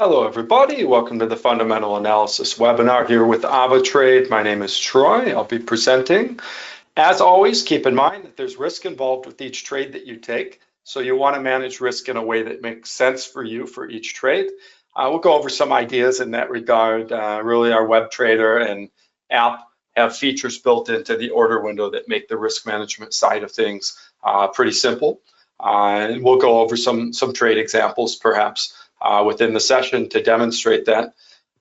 Hello, everybody. Welcome to the Fundamental Analysis webinar here with AvaTrade. My name is Troy. I'll be presenting. As always, keep in mind that there's risk involved with each trade that you take, so you want to manage risk in a way that makes sense for you for each trade. We'll go over some ideas in that regard. Really, our web trader and app have features built into the order window that make the risk management side of things pretty simple. And we'll go over some trade examples, perhaps, within the session to demonstrate that.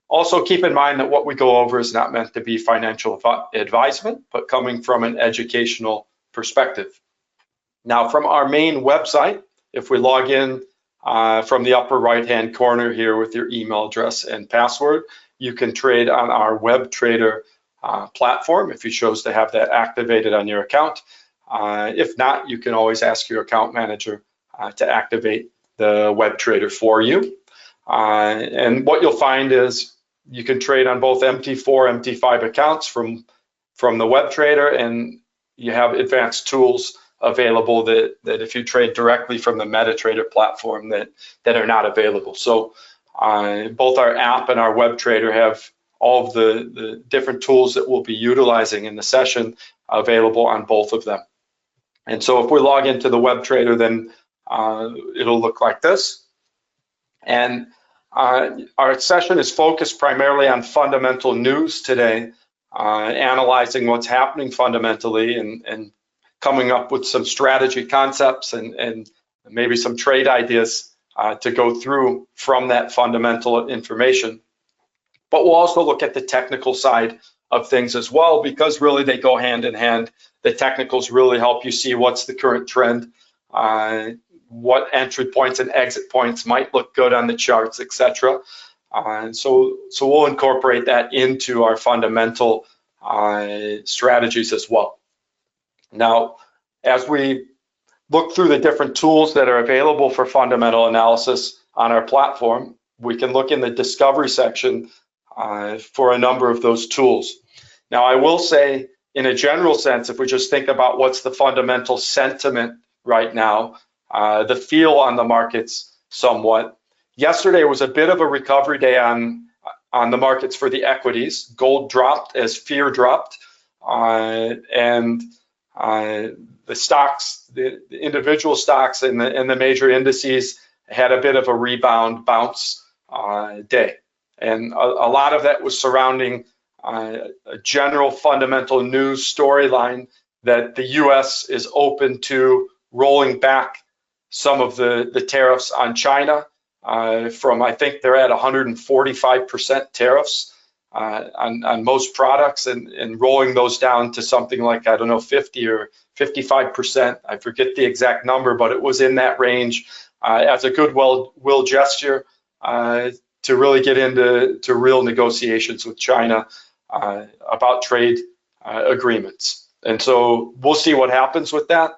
Also, keep in mind that what we go over is not meant to be financial advisement, but coming from an educational perspective. Now, from our main website, if we log in from the upper right-hand corner here with your email address and password, you can trade on our web trader platform if you chose to have that activated on your account. If not, you can always ask your account manager to activate the web trader for you. And what you'll find is you can trade on both MT4, MT5 accounts from the web trader, and you have advanced tools available that if you trade directly from the MetaTrader platform that are not available. So both our app and our web trader have all of the different tools that we'll be utilizing in the session available on both of them. And so if we log into the web trader, then it'll look like this. And our session is focused primarily on fundamental news today, analyzing what's happening fundamentally and coming up with some strategy concepts and maybe some trade ideas to go through from that fundamental information. But we'll also look at the technical side of things as well, because really they go hand in hand. The technicals really help you see what's the current trend, what entry points and exit points might look good on the charts, etc. And so we'll incorporate that into our fundamental strategies as well. Now, as we look through the different tools that are available for fundamental analysis on our platform, we can look in the discovery section for a number of those tools. Now, I will say, in a general sense, if we just think about what's the fundamental sentiment right now, the feel on the markets somewhat. Yesterday was a bit of a recovery day on the markets for the equities. Gold dropped as fear dropped, and the stocks, the individual stocks and the major indices had a bit of a rebound bounce day. And a lot of that was surrounding a general fundamental news storyline that the US is open to rolling back some of the tariffs on China from, I think they're at 145% tariffs on most products, and rolling those down to something like, I don't know, 50 or 55%. I forget the exact number, but it was in that range as a goodwill gesture to really get into real negotiations with China about trade agreements. And so we'll see what happens with that.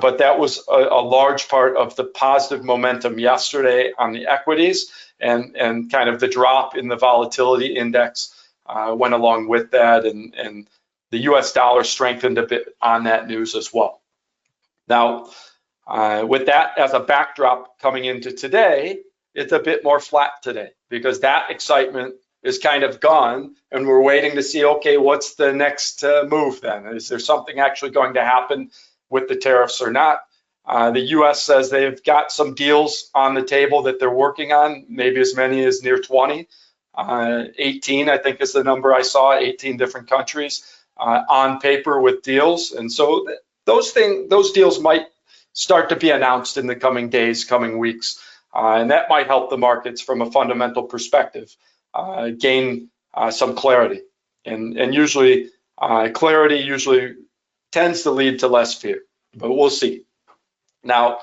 But that was a large part of the positive momentum yesterday on the equities, and kind of the drop in the volatility index went along with that, and the US dollar strengthened a bit on that news as well. Now, with that as a backdrop coming into today, it's a bit more flat today because that excitement is kind of gone, and we're waiting to see, okay, what's the next move then? Is there something actually going to happen with the tariffs or not? The US says they've got some deals on the table that they're working on, maybe as many as near 20. 18, I think, is the number I saw, 18 different countries on paper with deals. And so those deals might start to be announced in the coming days, coming weeks. And that might help the markets from a fundamental perspective gain some clarity. And usually clarity usually tends to lead to less fear, but we'll see. Now,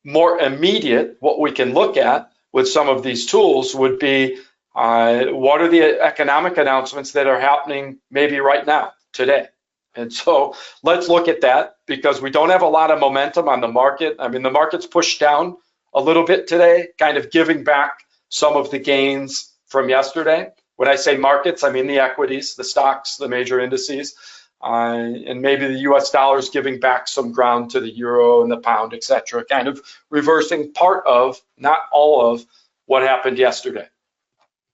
more immediate, what we can look at with some of these tools would be what are the economic announcements that are happening maybe right now, today. And so let's look at that, because we don't have a lot of momentum on the market. I mean, the market's pushed down a little bit today, kind of giving back some of the gains from yesterday. When I say markets, I mean the equities, the stocks, the major indices. And maybe the US dollar is giving back some ground to the euro and the pound, etc., kind of reversing part of, not all of, what happened yesterday.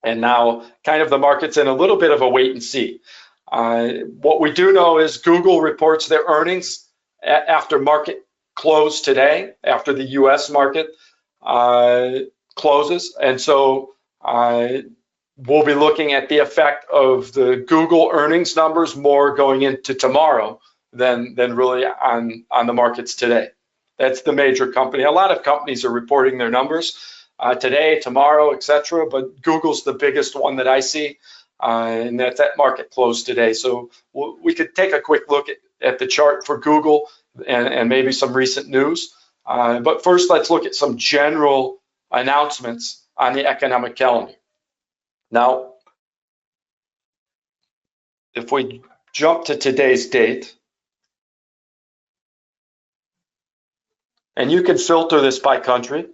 And now kind of the market's in a little bit of a wait and see. What we do know is Google reports their earnings after market close today, after the US market closes. And so we'll be looking at the effect of the Google earnings numbers more going into tomorrow than really on the markets today. That's the major company. A lot of companies are reporting their numbers today, tomorrow, etc. But Google's the biggest one that I see, and that's at market close today. So we could take a quick look at the chart for Google and maybe some recent news. But first, let's look at some general announcements on the economic calendar. Now, if we jump to today's date, and you can filter this by country,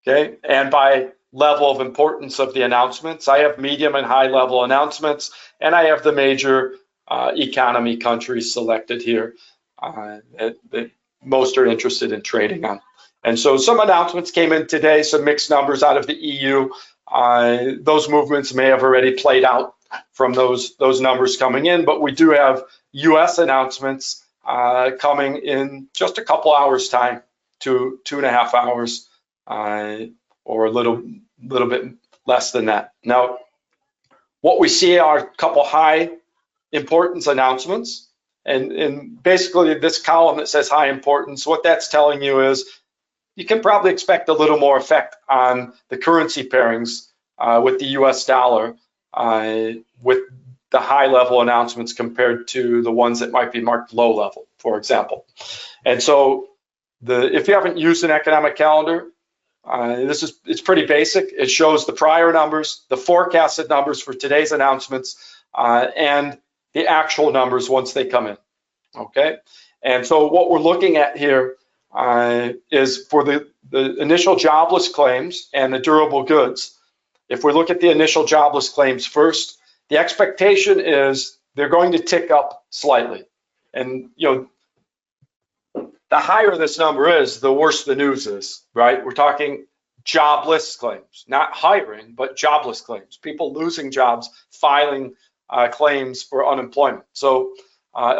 okay, and by level of importance of the announcements. I have medium and high level announcements, and I have the major economy countries selected here that most are interested in trading on. And so some announcements came in today, some mixed numbers out of the EU. Those movements may have already played out from those numbers coming in, but we do have US announcements coming in just a couple hours time, 2.5 hours, or a little bit less than that. Now, what we see are a couple high importance announcements, and basically this column that says high importance, what that's telling you is you can probably expect a little more effect on the currency pairings with the US dollar with the high level announcements compared to the ones that might be marked low level, for example. And so if you haven't used an economic calendar, it's pretty basic. It shows the prior numbers, the forecasted numbers for today's announcements, and the actual numbers once they come in. Okay, and so what we're looking at here is for the initial jobless claims and the durable goods. If we look at the initial jobless claims first, the expectation is they're going to tick up slightly, and the higher this number is, the worse the news is, right? We're talking jobless claims, not hiring, but jobless claims. People losing jobs, filing claims for unemployment. So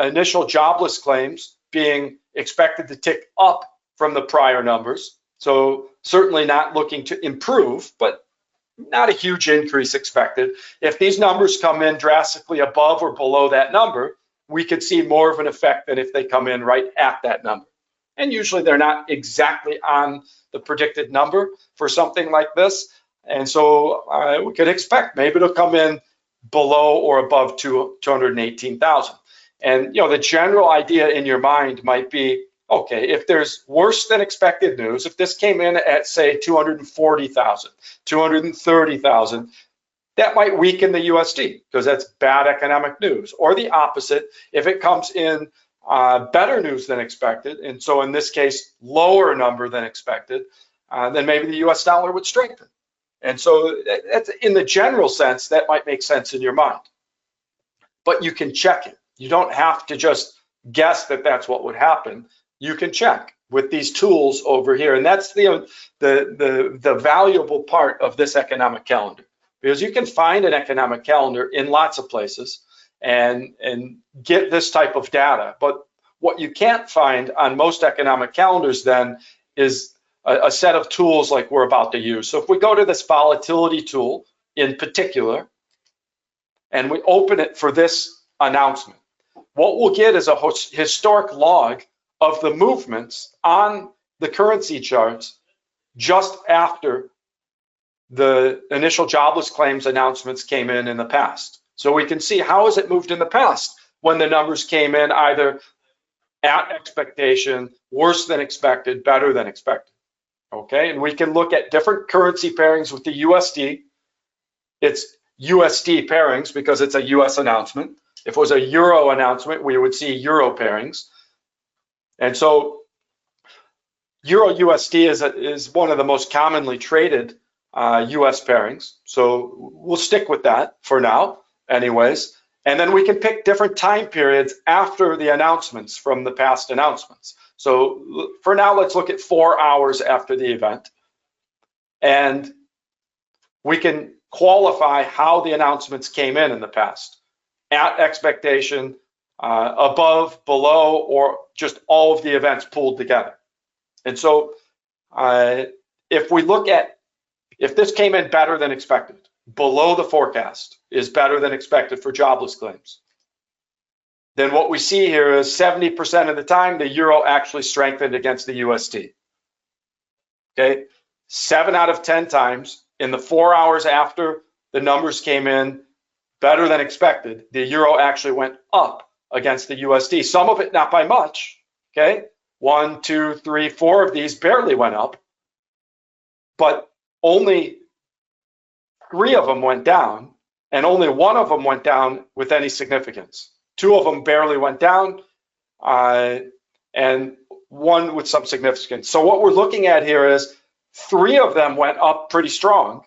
initial jobless claims being expected to tick up from the prior numbers. So certainly not looking to improve, but not a huge increase expected. If these numbers come in drastically above or below that number, we could see more of an effect than if they come in right at that number. And usually they're not exactly on the predicted number for something like this. And so we could expect maybe it'll come in below or above 218,000. And the general idea in your mind might be, okay, if there's worse than expected news, if this came in at say 240,000, 230,000, that might weaken the USD because that's bad economic news. Or the opposite, if it comes in better news than expected, and so in this case, lower number than expected, then maybe the US dollar would strengthen. And so that's, in the general sense, that might make sense in your mind. But you can check it. You don't have to just guess that that's what would happen. You can check with these tools over here. And that's the valuable part of this economic calendar, because you can find an economic calendar in lots of places and get this type of data. But what you can't find on most economic calendars then is a set of tools like we're about to use. So if we go to this volatility tool in particular, and we open it for this announcement, what we'll get is a historic log of the movements on the currency charts just after the initial jobless claims announcements came in the past. So we can see how has it moved in the past when the numbers came in either at expectation, worse than expected, better than expected. Okay, and we can look at different currency pairings with the USD. It's USD pairings because it's a US announcement. If it was a Euro announcement, we would see Euro pairings. And so Euro USD is one of the most commonly traded US pairings. So we'll stick with that for now anyways. And then we can pick different time periods after the announcements from the past announcements. So for now, let's look at 4 hours after the event. And we can qualify how the announcements came in the past. At expectation, above, below, or just all of the events pulled together. And so if we look at, if this came in better than expected, below the forecast is better than expected for jobless claims, then what we see here is 70% of the time the euro actually strengthened against the USD. Okay, 7 out of 10 times in the 4 hours after the numbers came in better than expected, the euro actually went up against the USD. Some of it not by much. Okay, 1, 2, 3, 4 of these barely went up, but only 3 of them went down, and only 1 of them went down with any significance. 2 of them barely went down, and 1 with some significance. So what we're looking at here is 3 of them went up pretty strong,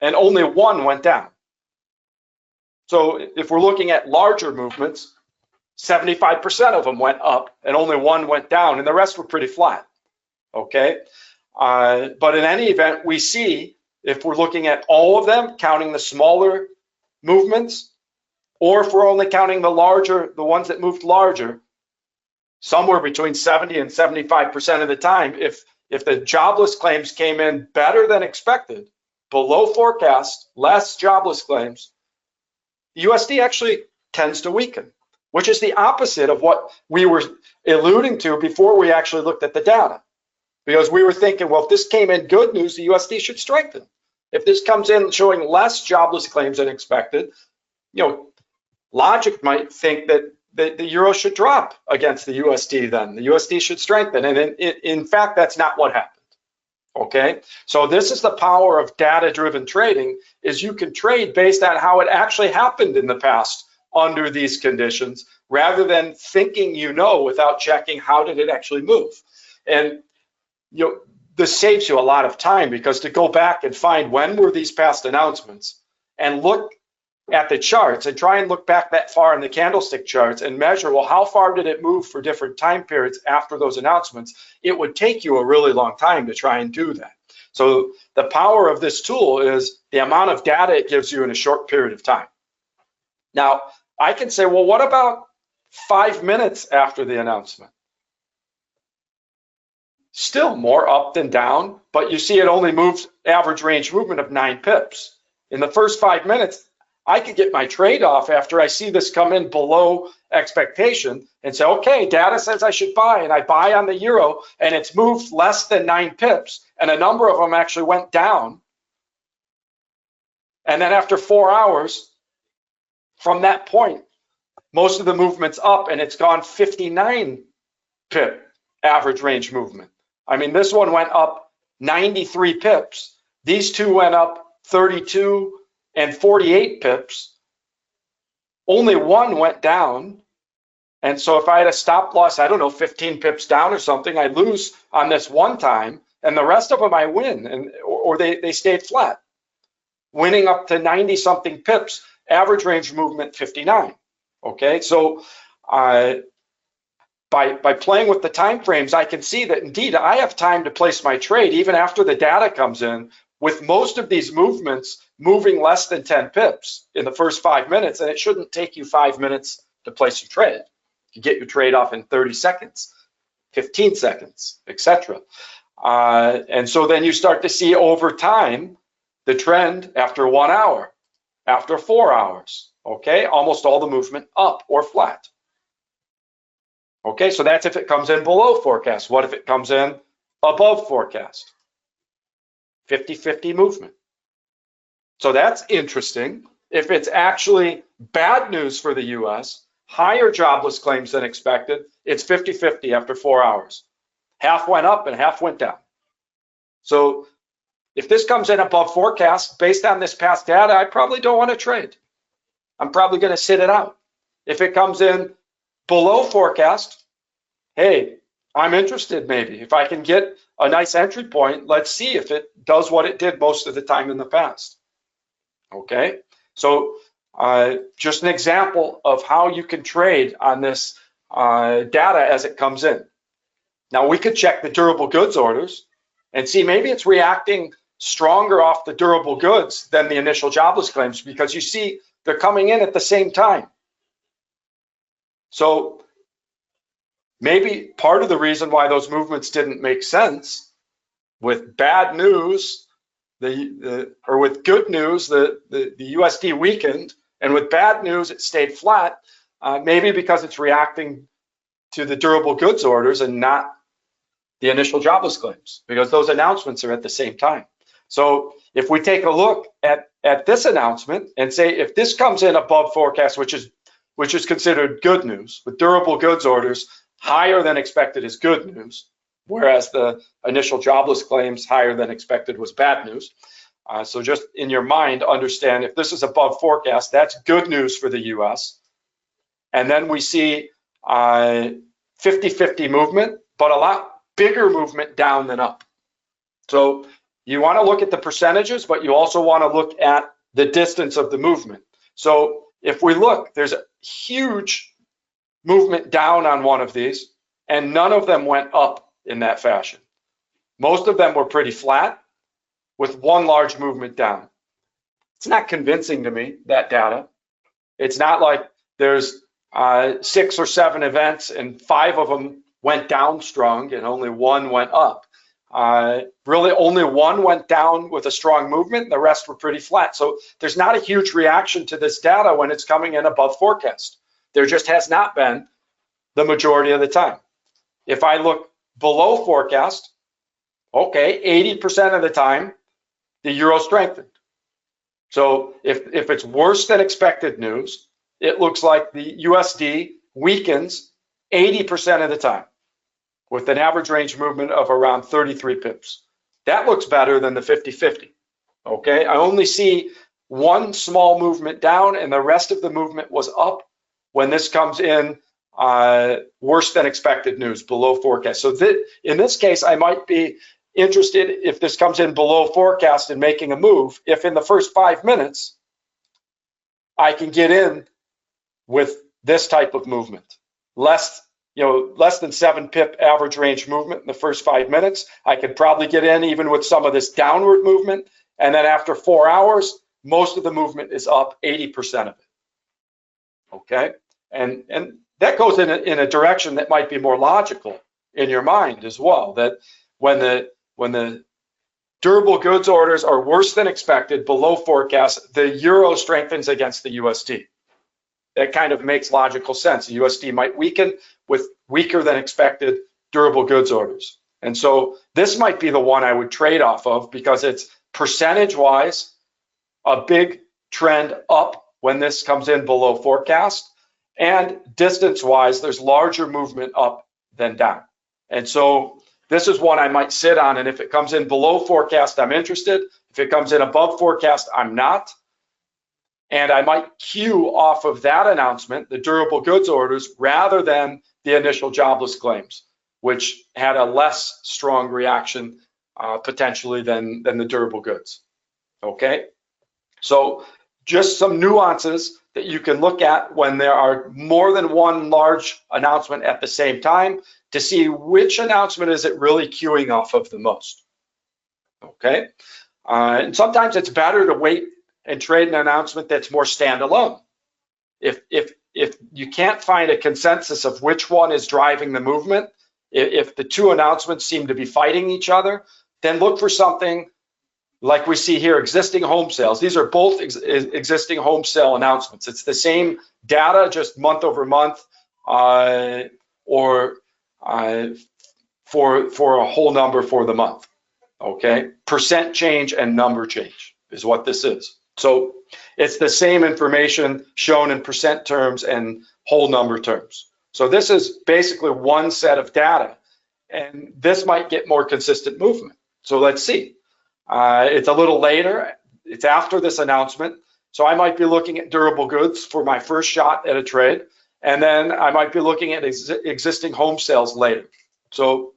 and only 1 went down. So if we're looking at larger movements, 75% of them went up, and only 1 went down, and the rest were pretty flat. Okay, but in any event, we see, if we're looking at all of them, counting the smaller movements, or if we're only counting the larger, the ones that moved larger, somewhere between 70 and 75% of the time, if the jobless claims came in better than expected, below forecast, less jobless claims, the USD actually tends to weaken, which is the opposite of what we were alluding to before we actually looked at the data. Because we were thinking, well, if this came in good news, the USD should strengthen. If this comes in showing less jobless claims than expected, logic might think that the euro should drop against the USD then. The USD should strengthen. And in fact, that's not what happened. Okay, so this is the power of data-driven trading, is you can trade based on how it actually happened in the past under these conditions, rather than thinking without checking how did it actually move. And this saves you a lot of time, because to go back and find when were these past announcements and look at the charts and try and look back that far in the candlestick charts and measure, well, how far did it move for different time periods after those announcements? It would take you a really long time to try and do that. So the power of this tool is the amount of data it gives you in a short period of time. Now, I can say, well, what about 5 minutes after the announcement? Still more up than down, but you see it only moves average range movement of 9 pips. In the first 5 minutes, I could get my trade off after I see this come in below expectation and say, okay, data says I should buy, and I buy on the euro, and it's moved less than 9 pips, and a number of them actually went down. And then after 4 hours, from that point, most of the movement's up, and it's gone 59 pip average range movement. I mean, this one went up 93 pips. These 2 went up 32 and 48 pips. Only 1 went down. And so if I had a stop loss, I don't know, 15 pips down or something, I lose on this one time, and the rest of them I win, or they stayed flat, winning up to 90 something pips, average range movement 59. Okay, so by playing with the time frames, I can see that indeed I have time to place my trade even after the data comes in, with most of these movements moving less than 10 pips in the first 5 minutes, and it shouldn't take you 5 minutes to place your trade. You get your trade off in 30 seconds, 15 seconds, etc. And so then you start to see over time the trend after 1 hour, after 4 hours, okay, almost all the movement up or flat. Okay, so that's if it comes in below forecast. What if it comes in above forecast? 50-50 movement. So that's interesting. If it's actually bad news for the US, higher jobless claims than expected, it's 50-50 after 4 hours. Half went up and half went down. So if this comes in above forecast, based on this past data, I probably don't want to trade. I'm probably going to sit it out. If it comes in below forecast, hey, I'm interested maybe. If I can get a nice entry point, let's see if it does what it did most of the time in the past. Okay, so just an example of how you can trade on this data as it comes in. Now we could check the durable goods orders and see maybe it's reacting stronger off the durable goods than the initial jobless claims, because you see they're coming in at the same time. So maybe part of the reason why those movements didn't make sense, with bad news, or with good news, the USD weakened, and with bad news, it stayed flat, maybe because it's reacting to the durable goods orders and not the initial jobless claims, because those announcements are at the same time. So if we take a look at this announcement and say, if this comes in above forecast, which is considered good news, with durable goods orders higher than expected is good news, whereas the initial jobless claims higher than expected was bad news. So just in your mind, understand if this is above forecast, that's good news for the US. And then we see 50-50 movement, but a lot bigger movement down than up. So you want to look at the percentages, but you also want to look at the distance of the movement. So if we look, there's a huge movement down on one of these, and none of them went up in that fashion. Most of them were pretty flat, with one large movement down. It's not convincing to me, that data. It's not like there's 6 or 7 events and 5 of them went down strong and only 1 went up. Really only 1 went down with a strong movement, the rest were pretty flat. So there's not a huge reaction to this data when it's coming in above forecast. There just has not been the majority of the time. If I look below forecast, okay, 80% of the time, the euro strengthened. So if it's worse than expected news, it looks like the USD weakens 80% of the time, with an average range movement of around 33 pips. That looks better than the 50-50. Okay, I only see 1 small movement down, and the rest of the movement was up when this comes in worse than expected news, below forecast. So in this case, I might be interested if this comes in below forecast and making a move, if in the first 5 minutes I can get in with this type of movement, less than 7 pip average range movement in the first 5 minutes. I could probably get in even with some of this downward movement, and then after 4 hours, most of the movement is up 80% of it. Okay, and that goes in a direction that might be more logical in your mind as well. That when the durable goods orders are worse than expected, below forecast, the euro strengthens against the USD. That kind of makes logical sense. The USD might weaken with weaker than expected durable goods orders. And so this might be the one I would trade off of, because it's percentage-wise a big trend up when this comes in below forecast, and distance-wise there's larger movement up than down. And so this is one I might sit on, and if it comes in below forecast, I'm interested. If it comes in above forecast, I'm not. And I might queue off of that announcement, the durable goods orders, rather than the initial jobless claims, which had a less strong reaction potentially than the durable goods. Okay, so just some nuances that you can look at when there are more than one large announcement at the same time to see which announcement is it really queuing off of the most. Okay, and sometimes it's better to wait and trade an announcement that's more standalone. If you can't find a consensus of which one is driving the movement, if the 2 announcements seem to be fighting each other, then look for something like we see here, existing home sales. These are both existing home sale announcements. It's the same data, just month over month, or for a whole number for the month. Okay, percent change and number change is what this is. So it's the same information shown in percent terms and whole number terms. So this is basically one set of data, and this might get more consistent movement. So let's see. It's a little later. It's after this announcement. So I might be looking at durable goods for my first shot at a trade, and then I might be looking at existing home sales later. So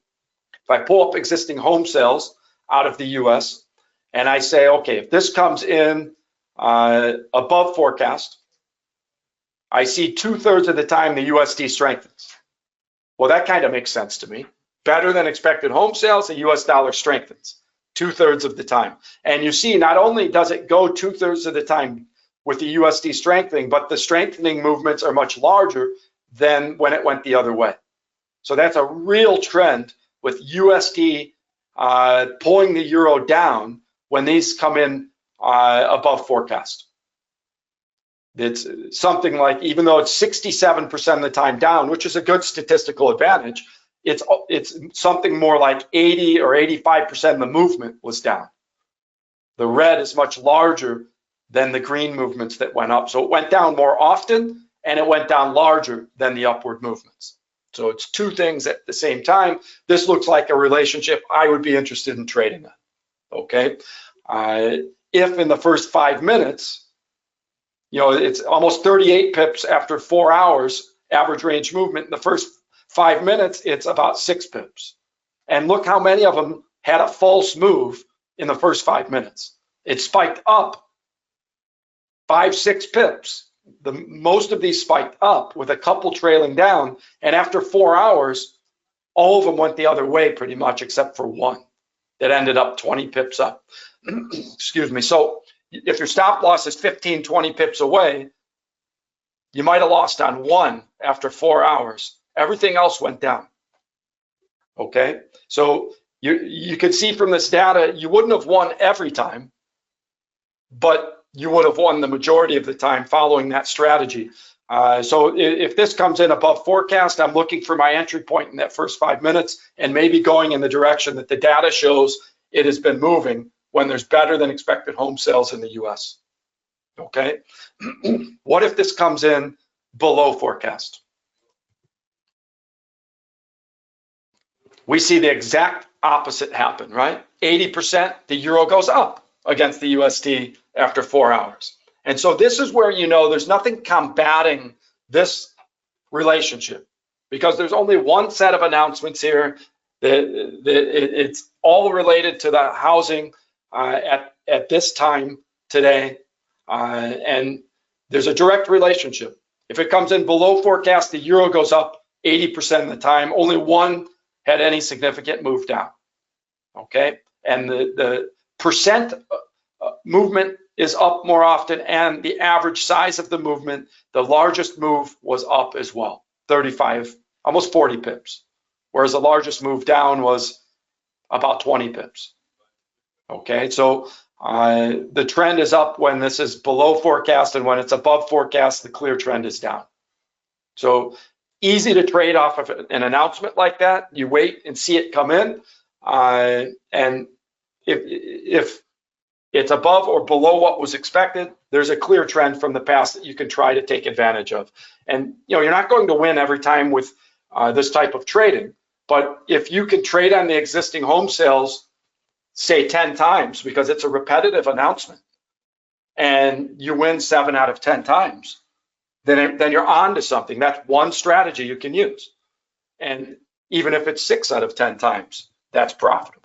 if I pull up existing home sales out of the US and I say, okay, if this comes in above forecast, I see 2/3 of the time the USD strengthens. Well, that kind of makes sense to me. Better than expected home sales, the US dollar strengthens. 2/3 of the time. And you see, not only does it go 2/3 of the time with the USD strengthening, but the strengthening movements are much larger than when it went the other way. So that's a real trend with USD pulling the euro down when these come in above forecast. It's something like, even though it's 67% of the time down, which is a good statistical advantage, it's something more like 80 or 85% of the movement was down. The red is much larger than the green movements that went up. So it went down more often and it went down larger than the upward movements. So it's two things at the same time. This looks like a relationship I would be interested in trading on. Okay. If in the first 5 minutes, it's almost 38 pips after 4 hours, average range movement. In the first 5 minutes, it's about 6 pips. And look how many of them had a false move in the first 5 minutes. It spiked up 5-6 pips. Most of these spiked up with a couple trailing down. And after 4 hours, all of them went the other way pretty much, except for one that ended up 20 pips up. Excuse me. So if your stop loss is 15, 20 pips away, you might have lost on one after 4 hours. Everything else went down. Okay, so you can see from this data, you wouldn't have won every time, but you would have won the majority of the time following that strategy. So if this comes in above forecast, I'm looking for my entry point in that first 5 minutes and maybe going in the direction that the data shows it has been moving when there's better than expected home sales in the US. Okay, what if this comes in below forecast? We see the exact opposite happen, right? 80%, the euro goes up against the USD after 4 hours. And so this is where there's nothing combating this relationship, because there's only one set of announcements here. It's all related to the housing at this time today. And there's a direct relationship. If it comes in below forecast, the euro goes up 80% of the time. Only one had any significant move down. Okay, and the percent movement is up more often, and the average size of the movement, the largest move was up as well, 35, almost 40 pips, whereas the largest move down was about 20 pips. Okay, so the trend is up when this is below forecast, and when it's above forecast, the clear trend is down. So easy to trade off of an announcement like that. You wait and see it come in, and if it's above or below what was expected, there's a clear trend from the past that you can try to take advantage of. And you're not going to win every time with this type of trading, but if you can trade on the existing home sales, say 10 times, because it's a repetitive announcement, and you win 7 out of 10 times, then you're on to something. That's one strategy you can use. And even if it's 6 out of 10 times, that's profitable.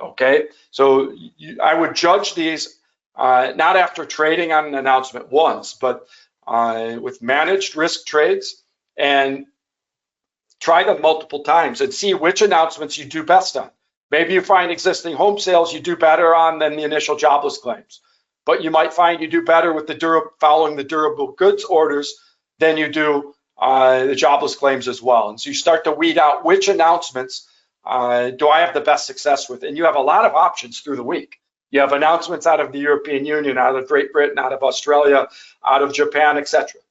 Okay, so I would judge these not after trading on an announcement once, but with managed risk trades, and try them multiple times and see which announcements you do best on. Maybe you find existing home sales you do better on than the initial jobless claims, but you might find you do better with following the durable goods orders than you do the jobless claims as well. And so you start to weed out which announcements do I have the best success with? And you have a lot of options through the week. You have announcements out of the European Union, out of Great Britain, out of Australia, out of Japan, etc.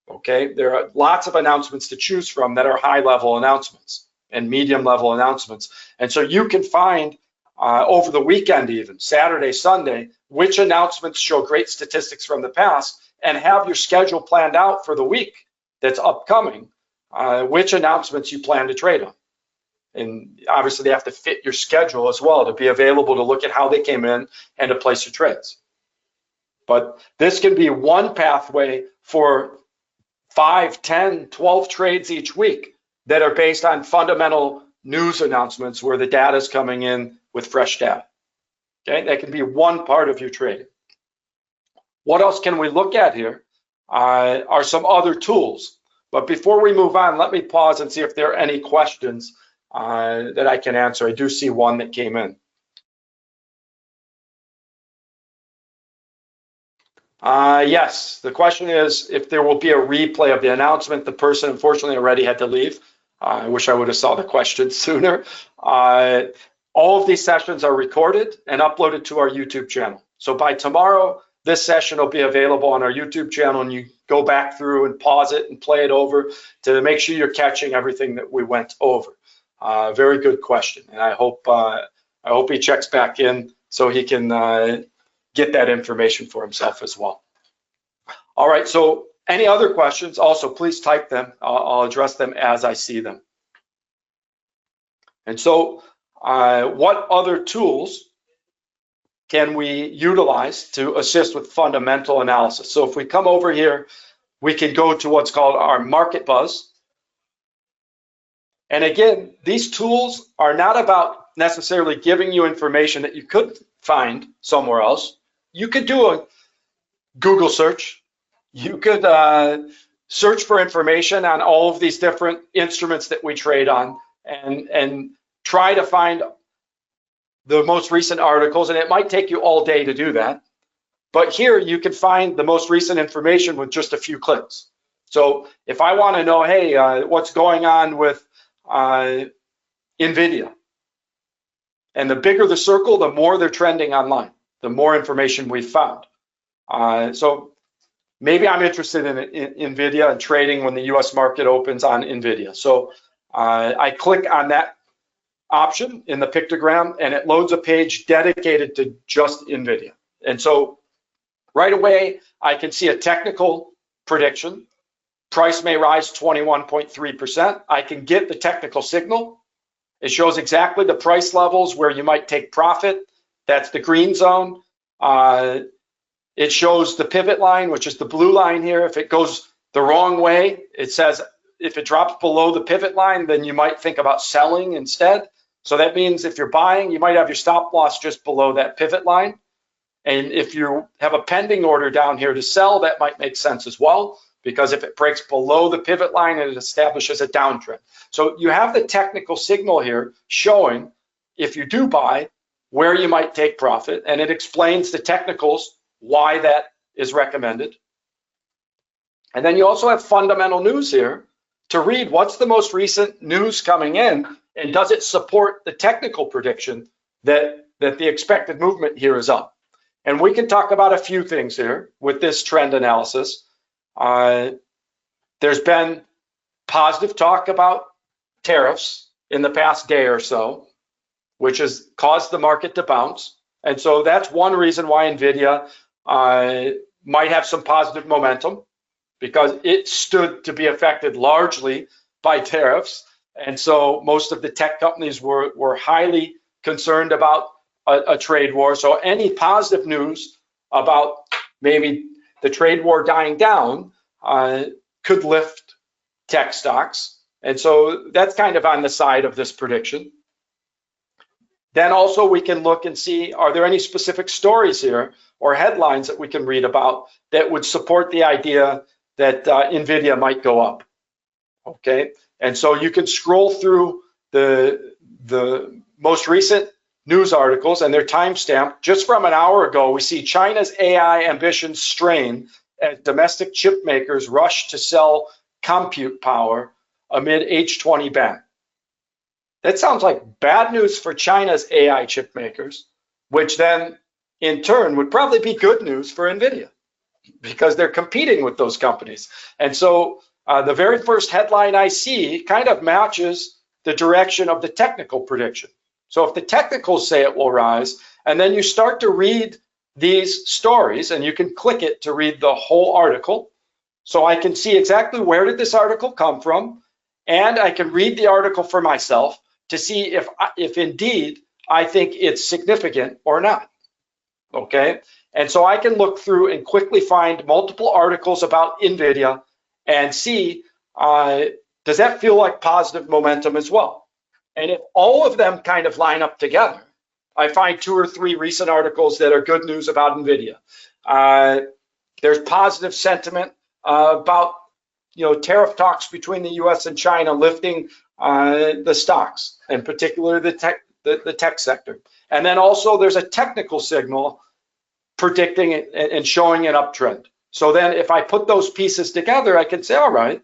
Okay, there are lots of announcements to choose from that are high-level announcements and medium-level announcements. And so you can find over the weekend, even Saturday, Sunday, which announcements show great statistics from the past, and have your schedule planned out for the week that's upcoming, which announcements you plan to trade on. And obviously they have to fit your schedule as well to be available to look at how they came in and to place your trades. But this can be one pathway for 5, 10, 12 trades each week that are based on fundamental news announcements where the data is coming in with fresh data. Okay, that can be one part of your trading. What else can we look at here are some other tools. But before we move on, let me pause and see if there are any questions that I can answer. I do see one that came in. Yes, the question is if there will be a replay of the announcement. The person unfortunately already had to leave. I wish I would have saw the question sooner. All of these sessions are recorded and uploaded to our YouTube channel. So by tomorrow, this session will be available on our YouTube channel, and you go back through and pause it and play it over to make sure you're catching everything that we went over. Very good question, and I hope he checks back in so he can get that information for himself as well. All right, so any other questions, also please type them. I'll address them as I see them. And so what other tools can we utilize to assist with fundamental analysis? So if we come over here, we can go to what's called our Market Buzz. And again, these tools are not about necessarily giving you information that you could find somewhere else. You could do a Google search. You could search for information on all of these different instruments that we trade on and try to find the most recent articles, and it might take you all day to do that. But here you can find the most recent information with just a few clicks. So if I want to know, hey, what's going on with NVIDIA? And the bigger the circle, the more they're trending online, the more information we've found. So maybe I'm interested in NVIDIA and trading when the US market opens on NVIDIA. So I click on that option in the pictogram, and it loads a page dedicated to just NVIDIA. And so right away, I can see a technical prediction. Price may rise 21.3%. I can get the technical signal. It shows exactly the price levels where you might take profit. That's the green zone. It shows the pivot line, which is the blue line here. If it goes the wrong way, it says if it drops below the pivot line, then you might think about selling instead. So that means if you're buying, you might have your stop loss just below that pivot line. And if you have a pending order down here to sell, that might make sense as well, because if it breaks below the pivot line, it establishes a downtrend. So you have the technical signal here showing, if you do buy, where you might take profit, and it explains the technicals, why that is recommended. And then you also have fundamental news here to read what's the most recent news coming in, and does it support the technical prediction that the expected movement here is up. And we can talk about a few things here with this trend analysis. There's been positive talk about tariffs in the past day or so, which has caused the market to bounce. And so that's one reason why NVIDIA might have some positive momentum, because it stood to be affected largely by tariffs. And so most of the tech companies were highly concerned about a trade war. So any positive news about maybe the trade war dying down could lift tech stocks. And so that's kind of on the side of this prediction. Then also we can look and see, are there any specific stories here or headlines that we can read about that would support the idea that NVIDIA might go up? Okay, and so you can scroll through the most recent news articles, and they're timestamped. Just from an hour ago, we see China's AI ambitions strain as domestic chip makers rush to sell compute power amid H20 ban. That sounds like bad news for China's AI chip makers, which then in turn would probably be good news for NVIDIA, because they're competing with those companies. And so the very first headline I see kind of matches the direction of the technical prediction. So if the technicals say it will rise, and then you start to read these stories, and you can click it to read the whole article. So I can see exactly where did this article come from, and I can read the article for myself to see if indeed I think it's significant or not. Okay, and so I can look through and quickly find multiple articles about NVIDIA and see, does that feel like positive momentum as well? And if all of them kind of line up together, I find 2 or 3 recent articles that are good news about NVIDIA. There's positive sentiment about tariff talks between the US and China lifting the stocks, in particular the tech sector. And then also there's a technical signal predicting it and showing an uptrend. So then if I put those pieces together, I can say, all right,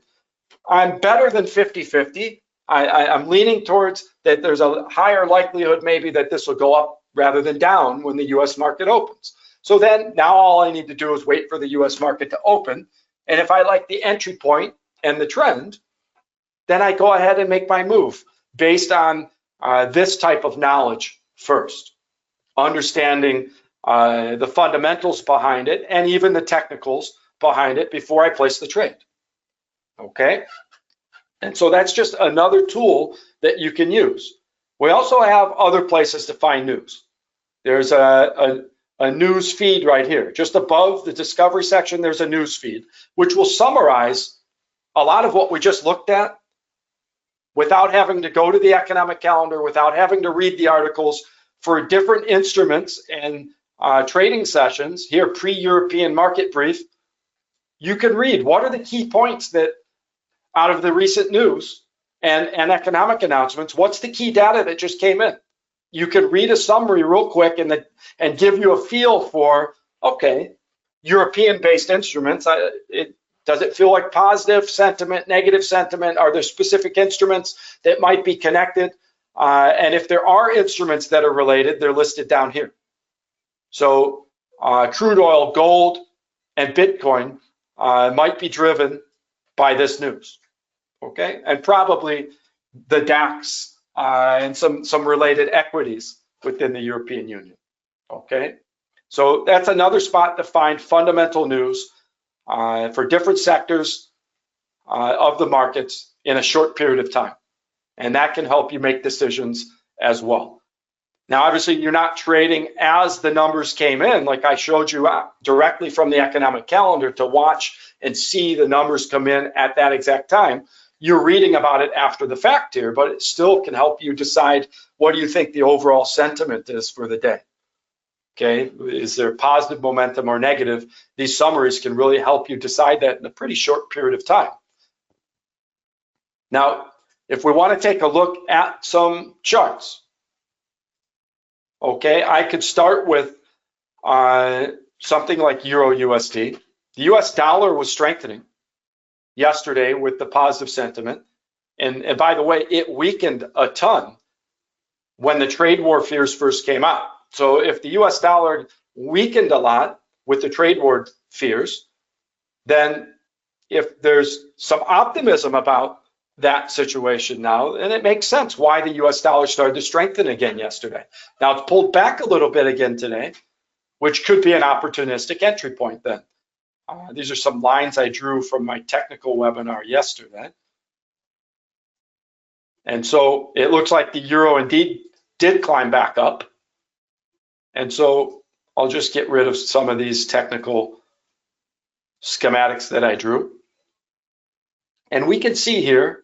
I'm better than 50-50. I'm leaning towards that there's a higher likelihood maybe that this will go up rather than down when the US market opens. So then now all I need to do is wait for the US market to open. And if I like the entry point and the trend, then I go ahead and make my move based on this type of knowledge first, understanding the fundamentals behind it and even the technicals behind it before I place the trade. Okay? And so that's just another tool that you can use. We also have other places to find news. There's a news feed right here. Just above the discovery section, there's a news feed, which will summarize a lot of what we just looked at without having to go to the economic calendar, without having to read the articles for different instruments and trading sessions. Here, pre-European market brief, you can read what are the key points that out of the recent news and economic announcements, what's the key data that just came in? You can read a summary real quick and give you a feel for, okay, European-based instruments, does it feel like positive sentiment, negative sentiment? Are there specific instruments that might be connected? And if there are instruments that are related, they're listed down here. So crude oil, gold, and Bitcoin might be driven by this news, okay? And probably the DAX and some related equities within the European Union, okay? So that's another spot to find fundamental news for different sectors of the markets in a short period of time. And that can help you make decisions as well. Now, obviously, you're not trading as the numbers came in, like I showed you directly from the economic calendar to watch and see the numbers come in at that exact time. You're reading about it after the fact here, but it still can help you decide what do you think the overall sentiment is for the day. Okay, is there positive momentum or negative? These summaries can really help you decide that in a pretty short period of time. Now, if we want to take a look at some charts, okay, I could start with something like Euro USD. The US dollar was strengthening yesterday with the positive sentiment. And by the way, it weakened a ton when the trade war fears first came out. So if the US dollar weakened a lot with the trade war fears, then if there's some optimism about that situation now, and it makes sense why the US dollar started to strengthen again yesterday. Now it's pulled back a little bit again today, which could be an opportunistic entry point then. These are some lines I drew from my technical webinar yesterday. And so it looks like the euro indeed did climb back up. And so I'll just get rid of some of these technical schematics that I drew. And we can see here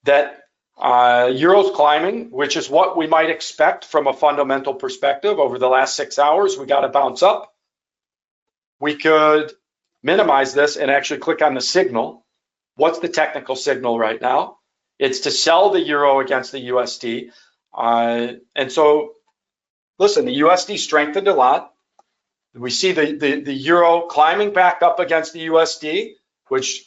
that euro's climbing, which is what we might expect from a fundamental perspective. Over the last 6 hours, we got a bounce up. We could minimize this and actually click on the signal. What's the technical signal right now? It's to sell the euro against the USD. And so, listen, the USD strengthened a lot. We see the euro climbing back up against the USD, which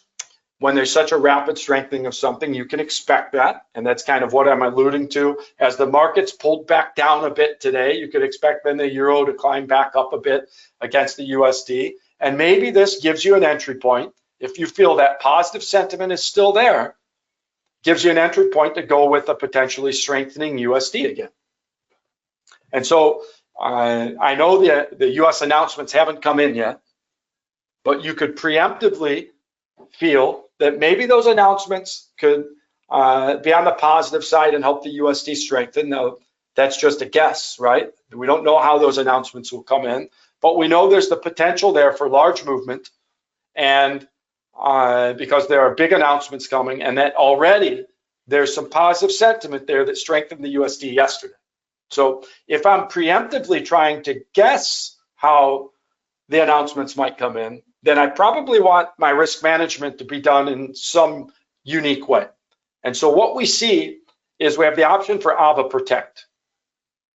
when there's such a rapid strengthening of something, you can expect that. And that's kind of what I'm alluding to. As the markets pulled back down a bit today, you could expect then the euro to climb back up a bit against the USD. And maybe this gives you an entry point. If you feel that positive sentiment is still there, gives you an entry point to go with a potentially strengthening USD again. And so I know the US announcements haven't come in yet, but you could preemptively feel that maybe those announcements could be on the positive side and help the USD strengthen. Now, that's just a guess, right? We don't know how those announcements will come in, but we know there's the potential there for large movement, and because there are big announcements coming, and that already there's some positive sentiment there that strengthened the USD yesterday. So if I'm preemptively trying to guess how the announcements might come in, then I probably want my risk management to be done in some unique way. And so what we see is we have the option for AvaProtect.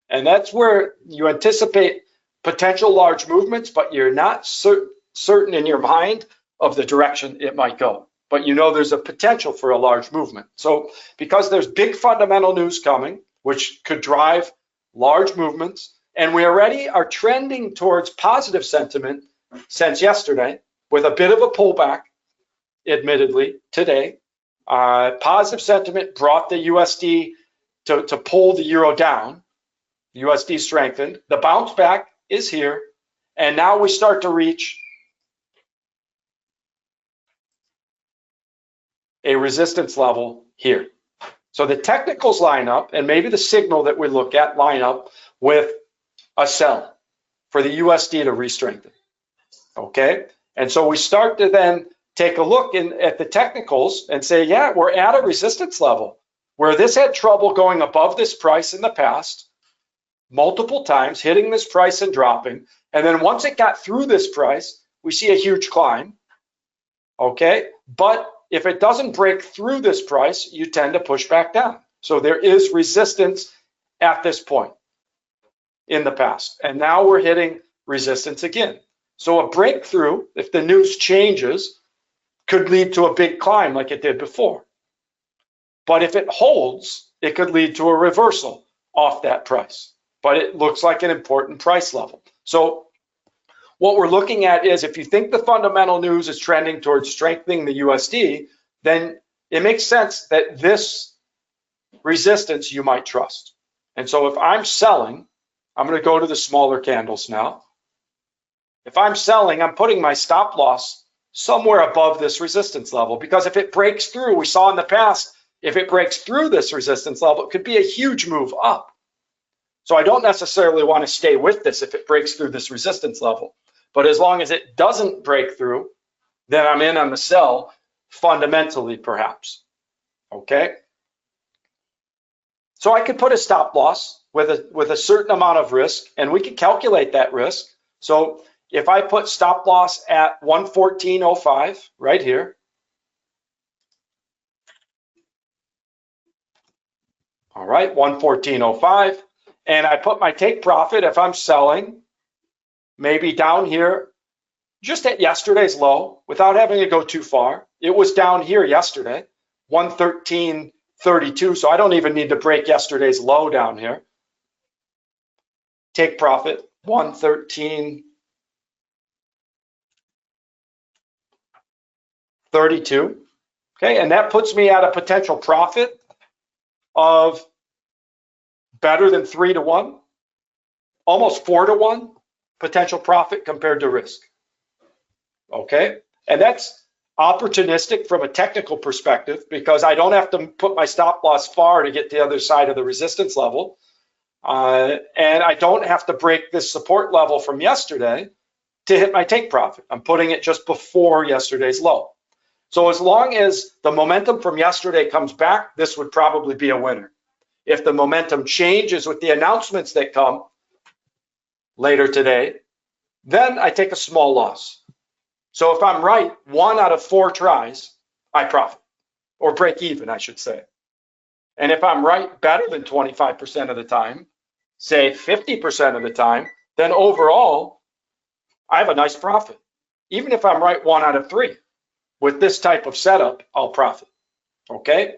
And that's where you anticipate potential large movements, but you're not certain in your mind of the direction it might go. But you know there's a potential for a large movement. So because there's big fundamental news coming, which could drive large movements, and we already are trending towards positive sentiment since yesterday, with a bit of a pullback, admittedly, today. Positive sentiment brought the USD to pull the euro down. USD strengthened. The bounce back is here, and now we start to reach a resistance level here. So the technicals line up, and maybe the signal that we look at line up with a sell for the USD to re-strengthen. Okay, and so we start to then take a look at the technicals and say, yeah, we're at a resistance level where this had trouble going above this price in the past, multiple times, hitting this price and dropping. And then once it got through this price, we see a huge climb. Okay, but if it doesn't break through this price, you tend to push back down. So there is resistance at this point in the past. And now we're hitting resistance again. So a breakthrough, if the news changes, could lead to a big climb like it did before. But if it holds, it could lead to a reversal off that price. But it looks like an important price level. So what we're looking at is, if you think the fundamental news is trending towards strengthening the USD, then it makes sense that this resistance you might trust. And so if I'm selling, I'm going to go to the smaller candles now. If I'm selling, I'm putting my stop loss somewhere above this resistance level, because if it breaks through, we saw in the past, if it breaks through this resistance level, it could be a huge move up. So I don't necessarily want to stay with this if it breaks through this resistance level. But as long as it doesn't break through, then I'm in on the sell fundamentally, perhaps. Okay? So I could put a stop loss with a certain amount of risk, and we can calculate that risk. So if I put stop loss at 114.05 right here, all right, 114.05, and I put my take profit, if I'm selling, maybe down here, just at yesterday's low, without having to go too far. It was down here yesterday, 113.32, so I don't even need to break yesterday's low down here. Take profit, 113.32. Okay, and that puts me at a potential profit of better than 3 to 1, almost 4 to 1 potential profit compared to risk. Okay, and that's opportunistic from a technical perspective, because I don't have to put my stop loss far to get to the other side of the resistance level. And I don't have to break this support level from yesterday to hit my take profit. I'm putting it just before yesterday's low. So as long as the momentum from yesterday comes back, this would probably be a winner. If the momentum changes with the announcements that come later today, then I take a small loss. So if I'm right 1 out of 4 tries, I profit, or break even, I should say. And if I'm right better than 25% of the time, say 50% of the time, then overall, I have a nice profit. Even if I'm right 1 out of 3, with this type of setup, I'll profit. Okay?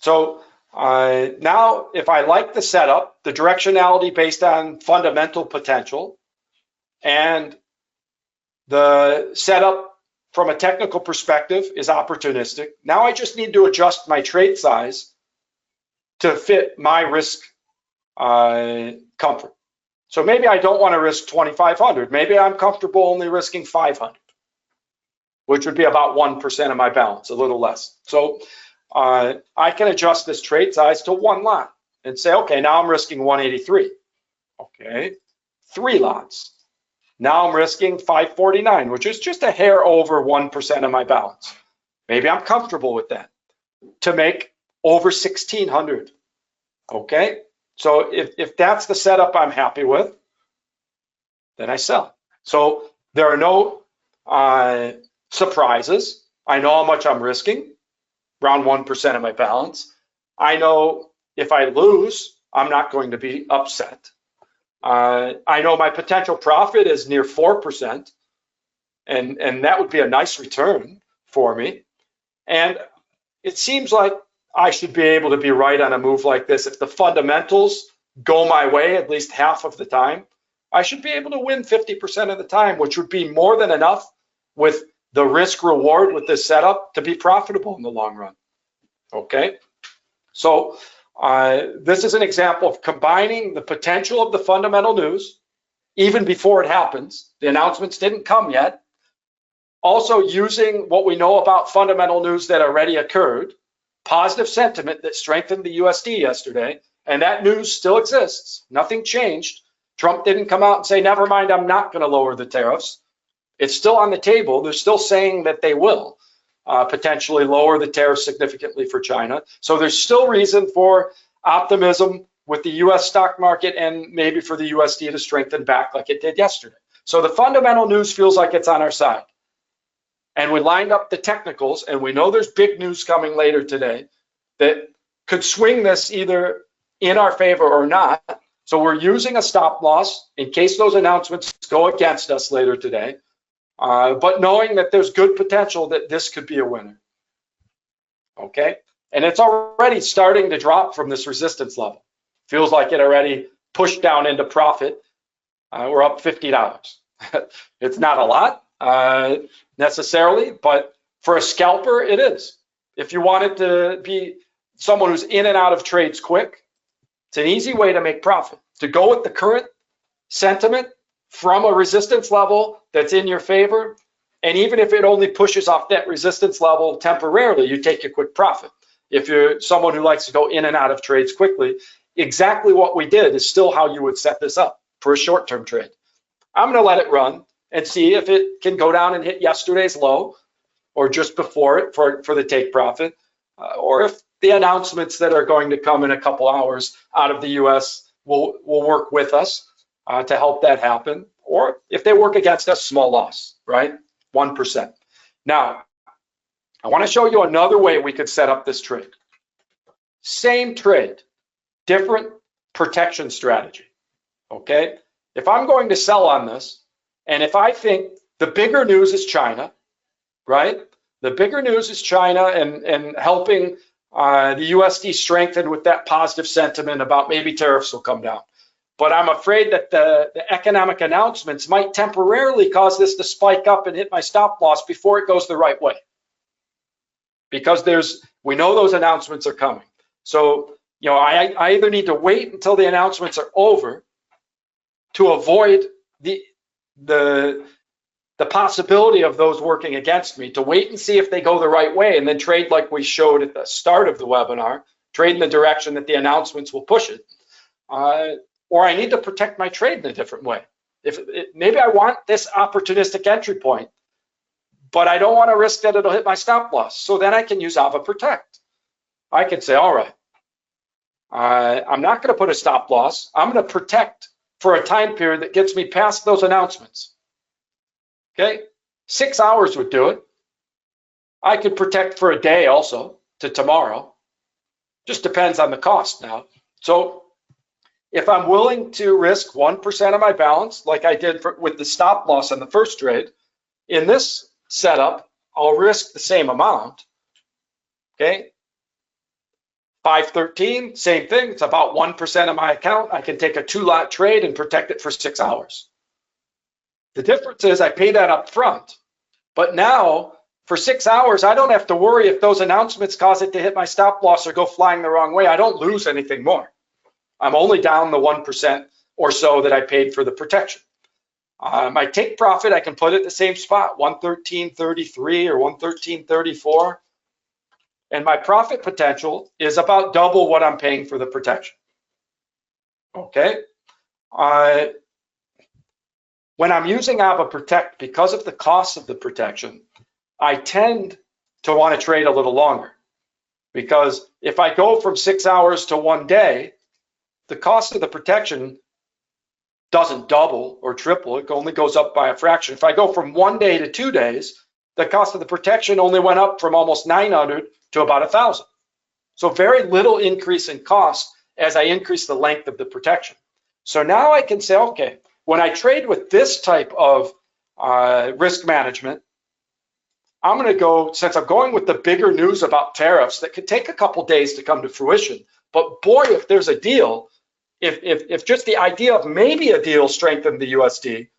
So now, if I like the setup, the directionality based on fundamental potential, and the setup from a technical perspective is opportunistic, now I just need to adjust my trade size to fit my risk comfort. So maybe I don't want to risk 2,500. Maybe I'm comfortable only risking 500, which would be about 1% of my balance, a little less. So I can adjust this trade size to 1 lot and say, okay, now I'm risking 183. Okay, 3 lots. Now I'm risking 549, which is just a hair over 1% of my balance. Maybe I'm comfortable with that to make over 1,600. Okay, so if that's the setup I'm happy with, then I sell. So there are no surprises. I know how much I'm risking, around 1% of my balance. I know if I lose, I'm not going to be upset. I know my potential profit is near 4%, and that would be a nice return for me. And it seems like I should be able to be right on a move like this. If the fundamentals go my way at least half of the time, I should be able to win 50% of the time, which would be more than enough with the risk reward with this setup to be profitable in the long run. Okay, so this is an example of combining the potential of the fundamental news even before it happens. The announcements didn't come yet. Also using what we know about fundamental news that already occurred, positive sentiment that strengthened the USD yesterday, and that news still exists. Nothing changed. Trump didn't come out and say, never mind, I'm not going to lower the tariffs. It's still on the table. They're still saying that they will potentially lower the tariffs significantly for China. So there's still reason for optimism with the US stock market and maybe for the USD to strengthen back like it did yesterday. So the fundamental news feels like it's on our side. And we lined up the technicals, and we know there's big news coming later today that could swing this either in our favor or not. So we're using a stop loss in case those announcements go against us later today, but knowing that there's good potential that this could be a winner. Okay, and it's already starting to drop from this resistance level. Feels like it already pushed down into profit. We're up $50. It's not a lot necessarily, but for a scalper, it is. If you wanted to be someone who's in and out of trades quick, it's an easy way to make profit. To go with the current sentiment from a resistance level that's in your favor, and even if it only pushes off that resistance level temporarily, you take a quick profit. If you're someone who likes to go in and out of trades quickly, exactly what we did is still how you would set this up for a short-term trade. I'm going to let it run and see if it can go down and hit yesterday's low or just before it for the take profit, or if the announcements that are going to come in a couple hours out of the US will work with us to help that happen, or if they work against us, small loss, right? 1%. Now, I want to show you another way we could set up this trade. Same trade, different protection strategy, okay? If I'm going to sell on this, and if I think the bigger news is China, right? The bigger news is China and helping the USD strengthen with that positive sentiment about maybe tariffs will come down. But I'm afraid that the economic announcements might temporarily cause this to spike up and hit my stop loss before it goes the right way. Because we know those announcements are coming. So, you know, I either need to wait until the announcements are over to avoid the possibility of those working against me, to wait and see if they go the right way and then trade like we showed at the start of the webinar, trade in the direction that the announcements will push it. Or I need to protect my trade in a different way. Maybe I want this opportunistic entry point, but I don't want to risk that it'll hit my stop loss. So then I can use AvaProtect. I can say, all right, I'm not going to put a stop loss. I'm going to protect for a time period that gets me past those announcements. Okay, 6 hours would do it. I could protect for a day also to tomorrow. Just depends on the cost now. So if I'm willing to risk 1% of my balance, like I did with the stop loss on the first trade, in this setup, I'll risk the same amount. Okay, 513, same thing. It's about 1% of my account. I can take a 2-lot trade and protect it for 6 hours. The difference is I pay that up front, but now for 6 hours, I don't have to worry if those announcements cause it to hit my stop loss or go flying the wrong way. I don't lose anything more. I'm only down the 1% or so that I paid for the protection. My take profit, I can put it at the same spot, 113.33 or 113.34. And my profit potential is about double what I'm paying for the protection. Okay. When I'm using AvaProtect, because of the cost of the protection, I tend to want to trade a little longer. Because if I go from 6 hours to 1 day, the cost of the protection doesn't double or triple. It only goes up by a fraction. If I go from 1 day to 2 days, the cost of the protection only went up from almost 900 to about 1,000. So very little increase in cost as I increase the length of the protection. So now I can say, okay, when I trade with this type of risk management, I'm going to go, since I'm going with the bigger news about tariffs that could take a couple days to come to fruition, but boy, if there's a deal, if just the idea of maybe a deal strengthened the USD,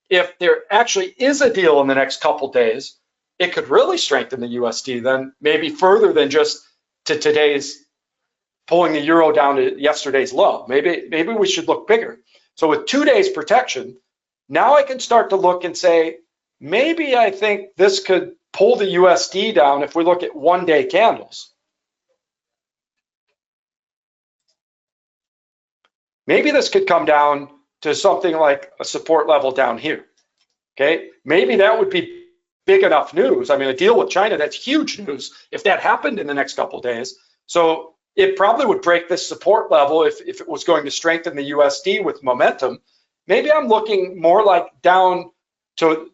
if there actually is a deal in the next couple days, it could really strengthen the USD then maybe further than just to today's pulling the euro down to yesterday's low. Maybe we should look bigger. So with 2 days protection, now I can start to look and say, maybe I think this could pull the USD down if we look at 1 day candles. Maybe this could come down to something like a support level down here. Okay, maybe that would be big enough news. I mean, a deal with China, that's huge news if that happened in the next couple of days. So it probably would break this support level if it was going to strengthen the USD with momentum. Maybe I'm looking more like down to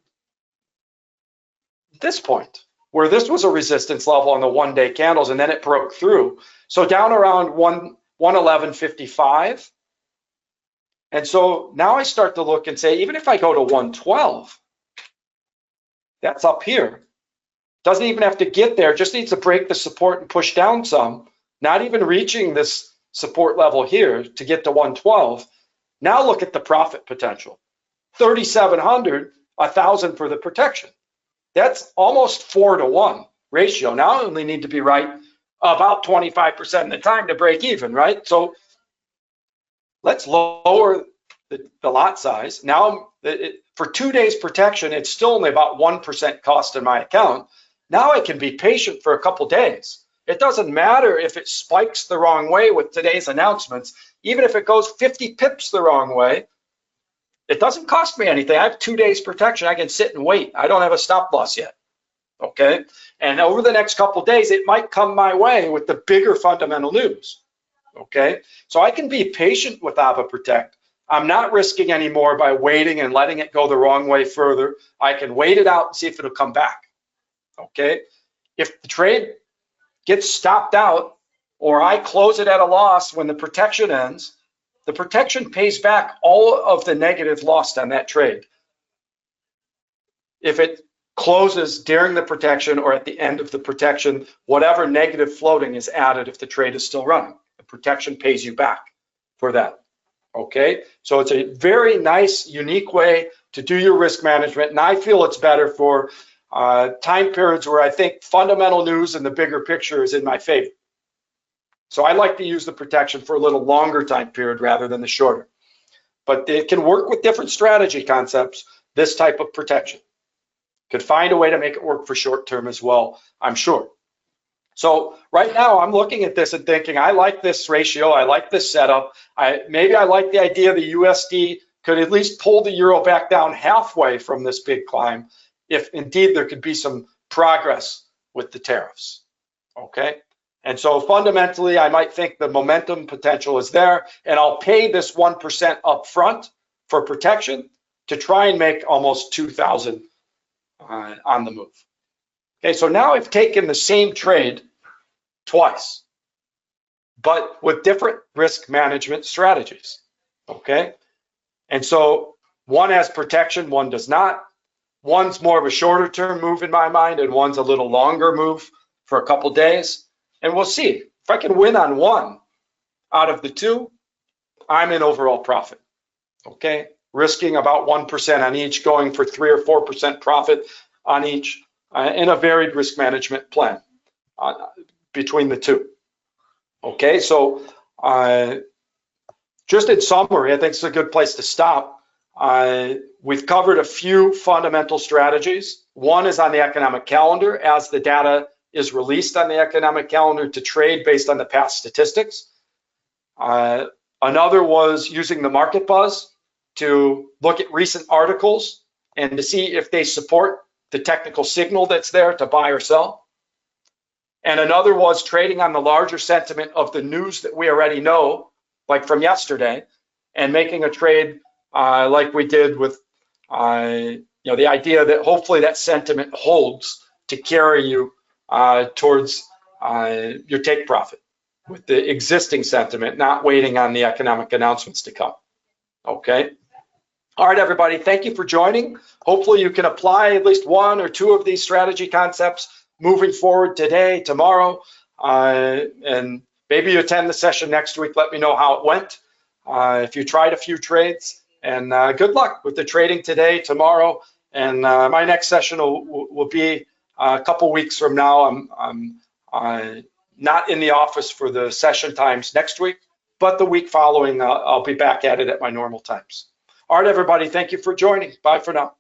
this point, where this was a resistance level on the 1 day candles and then it broke through. So down around 111.55. And so now I start to look and say, even if I go to 112, that's up here. Doesn't even have to get there, just needs to break the support and push down some, not even reaching this support level here to get to 112. Now look at the profit potential. 3,700, 1,000 for the protection. That's almost 4 to 1 ratio. Now I only need to be right about 25% of the time to break even, right? So let's lower the lot size. Now, for 2 days protection, it's still only about 1% cost in my account. Now I can be patient for a couple days. It doesn't matter if it spikes the wrong way with today's announcements. Even if it goes 50 pips the wrong way, it doesn't cost me anything. I have 2 days protection. I can sit and wait. I don't have a stop loss yet. Okay? And over the next couple days, it might come my way with the bigger fundamental news. Okay, so I can be patient with AvaProtect. I'm not risking anymore by waiting and letting it go the wrong way further. I can wait it out and see if it'll come back. Okay, if the trade gets stopped out or I close it at a loss when the protection ends, the protection pays back all of the negative lost on that trade. If it closes during the protection or at the end of the protection, whatever negative floating is added if the trade is still running. Protection pays you back for that. Okay, so it's a very nice, unique way to do your risk management, and I feel it's better for time periods where I think fundamental news and the bigger picture is in my favor. So I like to use the protection for a little longer time period rather than the shorter. But it can work with different strategy concepts, this type of protection. Could find a way to make it work for short term as well, I'm sure. So right now I'm looking at this and thinking, I like this ratio, I like this setup. Maybe I like the idea the USD could at least pull the euro back down halfway from this big climb, if indeed there could be some progress with the tariffs. Okay, and so fundamentally I might think the momentum potential is there, and I'll pay this 1% up front for protection to try and make almost 2,000 on the move. Okay, so now I've taken the same trade twice, but with different risk management strategies. Okay, and so one has protection, one does not. One's more of a shorter term move in my mind, and one's a little longer move for a couple days. And we'll see. If I can win on one out of the two, I'm in overall profit. Okay, risking about 1% on each, going for 3 or 4% profit on each. In a varied risk management plan between the two. Okay, so just in summary, I think it's a good place to stop. We've covered a few fundamental strategies. One is on the economic calendar, as the data is released on the economic calendar to trade based on the past statistics. Another was using the market buzz to look at recent articles and to see if they support the technical signal that's there to buy or sell. And another was trading on the larger sentiment of the news that we already know, like from yesterday, and making a trade like we did with the idea that hopefully that sentiment holds to carry you towards your take profit with the existing sentiment, not waiting on the economic announcements to come. Okay. All right, everybody, thank you for joining. Hopefully you can apply at least one or two of these strategy concepts moving forward today, tomorrow, and maybe you attend the session next week. Let me know how it went. If you tried a few trades, and good luck with the trading today, tomorrow, and my next session will be a couple weeks from now. I'm not in the office for the session times next week, but the week following, I'll be back at it at my normal times. All right, everybody, thank you for joining. Bye for now.